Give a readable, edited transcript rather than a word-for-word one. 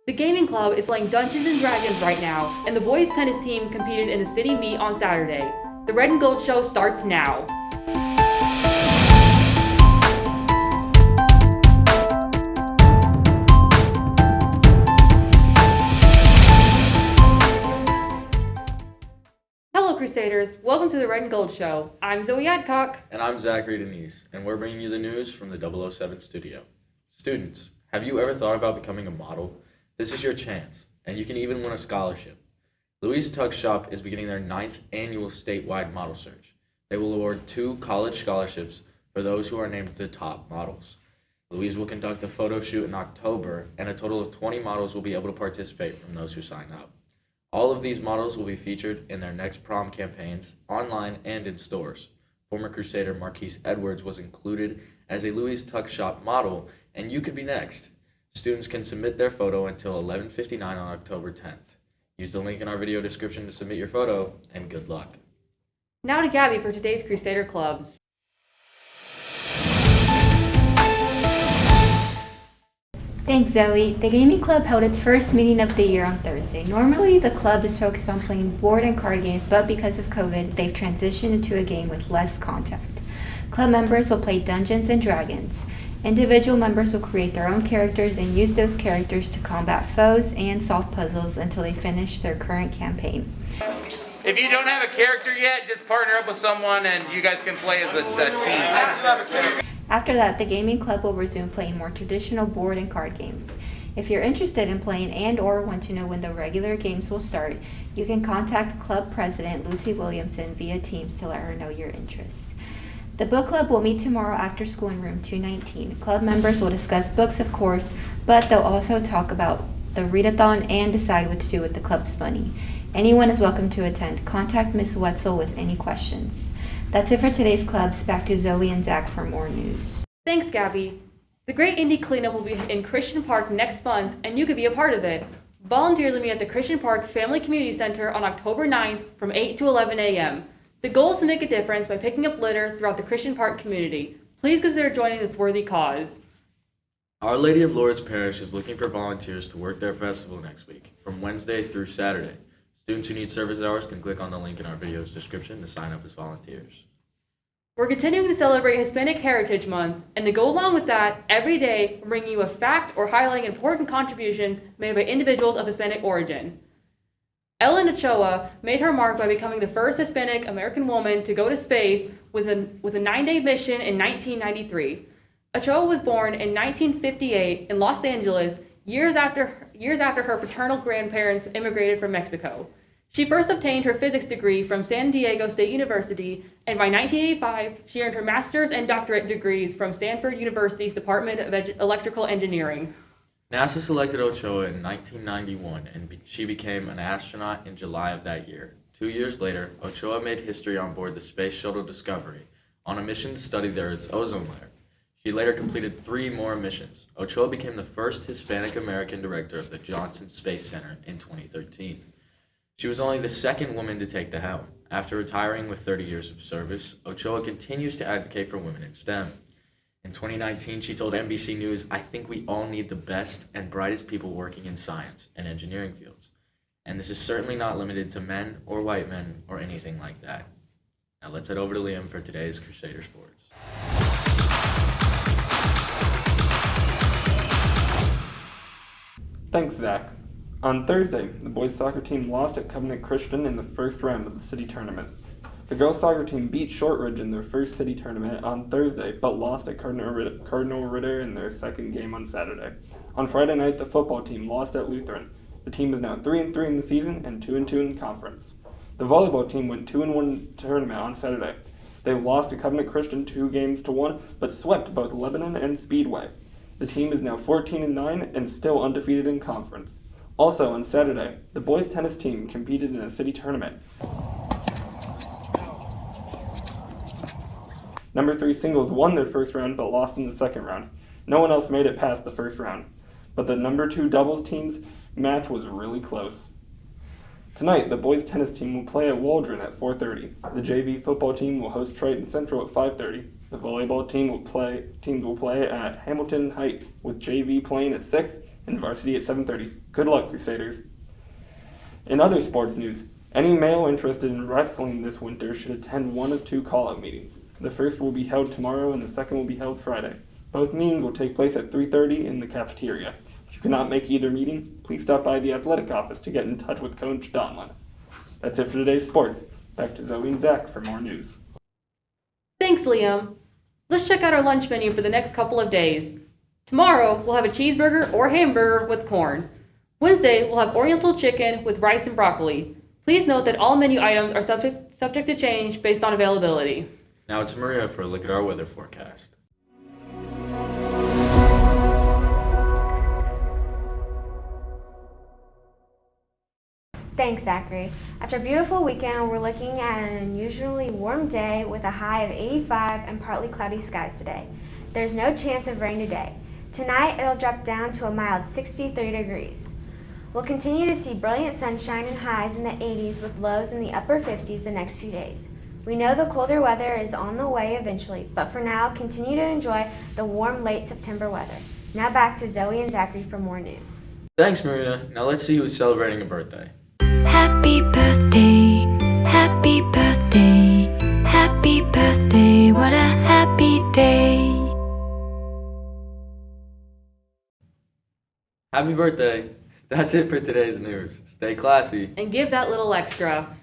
The gaming club is playing Dungeons and Dragons right now, and the boys tennis team competed in the city meet on Saturday. The Red and Gold show starts now. Hello Crusaders, welcome to the Red and Gold show. I'm Zoe Adcock. And I'm Zachary Denise, and we're bringing you the news from the 007 studio. Students, have you ever thought about becoming a model? This is your chance, and you can even win a scholarship. Louise Tuck Shop is beginning their 9th annual statewide model search. They will award 2 college scholarships for those who are named the top models. Louise will conduct a photo shoot in October, and a total of 20 models will be able to participate from those who sign up. All of these models will be featured in their next prom campaigns, online and in stores. Former Crusader Marquise Edwards was included as a Louise Tuck Shop model, and you could be next. Students can submit their photo until 11:59 on October 10th. Use the link in our video description to submit your photo, and good luck. Now to Gabby for today's Crusader Clubs. Thanks, Zoe. The gaming club held its first meeting of the year on Thursday. Normally, the club is focused on playing board and card games, but because of COVID, they've transitioned into a game with less contact. Club members will play Dungeons and Dragons. Individual members will create their own characters and use those characters to combat foes and solve puzzles until they finish their current campaign. If you don't have a character yet, just partner up with someone and you guys can play as a team. After that, the gaming club will resume playing more traditional board and card games. If you're interested in playing and/or want to know when the regular games will start, you can contact club president Lucy Williamson via Teams to let her know your interest. The book club will meet tomorrow after school in room 219. Club members will discuss books, of course, but they'll also talk about the readathon and decide what to do with the club's money. Anyone is welcome to attend. Contact Ms. Wetzel with any questions. That's it for today's clubs. Back to Zoe and Zach for more news. Thanks, Gabby. The Great Indie Cleanup will be in Christian Park next month, and you could be a part of it. Volunteers will meet at the Christian Park Family Community Center on October 9th from 8 to 11 a.m. The goal is to make a difference by picking up litter throughout the Christian Park community. Please consider joining this worthy cause. Our Lady of Lourdes Parish is looking for volunteers to work their festival next week, from Wednesday through Saturday. Students who need service hours can click on the link in our video's description to sign up as volunteers. We're continuing to celebrate Hispanic Heritage Month, and to go along with that, every day we're bringing you a fact or highlighting important contributions made by individuals of Hispanic origin. Ellen Ochoa made her mark by becoming the first Hispanic American woman to go to space with a 9-day mission in 1993. Ochoa was born in 1958 in Los Angeles, years after her paternal grandparents immigrated from Mexico. She first obtained her physics degree from San Diego State University, and by 1985, she earned her master's and doctorate degrees from Stanford University's Department of Electrical Engineering. NASA selected Ochoa in 1991, and she became an astronaut in July of that year. 2 years later, Ochoa made history on board the Space Shuttle Discovery on a mission to study the Earth's ozone layer. She later completed 3 more missions. Ochoa became the first Hispanic American director of the Johnson Space Center in 2013. She was only the second woman to take the helm. After retiring with 30 years of service, Ochoa continues to advocate for women in STEM. In 2019, she told NBC News, "I think we all need the best and brightest people working in science and engineering fields. And this is certainly not limited to men or white men or anything like that." Now let's head over to Liam for today's Crusader Sports. Thanks, Zach. On Thursday, the boys soccer team lost at Covenant Christian in the first round of the city tournament. The girls soccer team beat Shortridge in their first city tournament on Thursday, but lost at Cardinal Ritter in their second game on Saturday. On Friday night, the football team lost at Lutheran. The team is now 3-3 in the season and 2-2 in conference. The volleyball team went 2-1 in the tournament on Saturday. They lost to Covenant Christian 2-1, but swept both Lebanon and Speedway. The team is now 14-9 and still undefeated in conference. Also on Saturday, the boys tennis team competed in a city tournament. Number 3 singles won their first round but lost in the second round. No one else made it past the first round. But the number 2 doubles team's match was really close. Tonight, the boys tennis team will play at Waldron at 4:30. The JV football team will host Triton Central at 5:30. The volleyball teams will play at Hamilton Heights, with JV playing at 6 and varsity at 7:30. Good luck, Crusaders. In other sports news, any male interested in wrestling this winter should attend one of two call-out meetings. The first will be held tomorrow and the second will be held Friday. Both meetings will take place at 3:30 in the cafeteria. If you cannot make either meeting, please stop by the athletic office to get in touch with Coach Donlin. That's it for today's sports. Back to Zoe and Zach for more news. Thanks, Liam. Let's check out our lunch menu for the next couple of days. Tomorrow, we'll have a cheeseburger or hamburger with corn. Wednesday, we'll have oriental chicken with rice and broccoli. Please note that all menu items are subject to change based on availability. Now it's Maria for a look at our weather forecast. Thanks, Zachary. After a beautiful weekend, we're looking at an unusually warm day with a high of 85 and partly cloudy skies today. There's no chance of rain today. Tonight, it'll drop down to a mild 63 degrees. We'll continue to see brilliant sunshine and highs in the 80s with lows in the upper 50s the next few days. We know the colder weather is on the way eventually, but for now, continue to enjoy the warm late September weather. Now back to Zoe and Zachary for more news. Thanks, Maria. Now let's see who's celebrating a birthday. Happy birthday, happy birthday, happy birthday, what a happy day. Happy birthday. That's it for today's news. Stay classy. And give that little extra.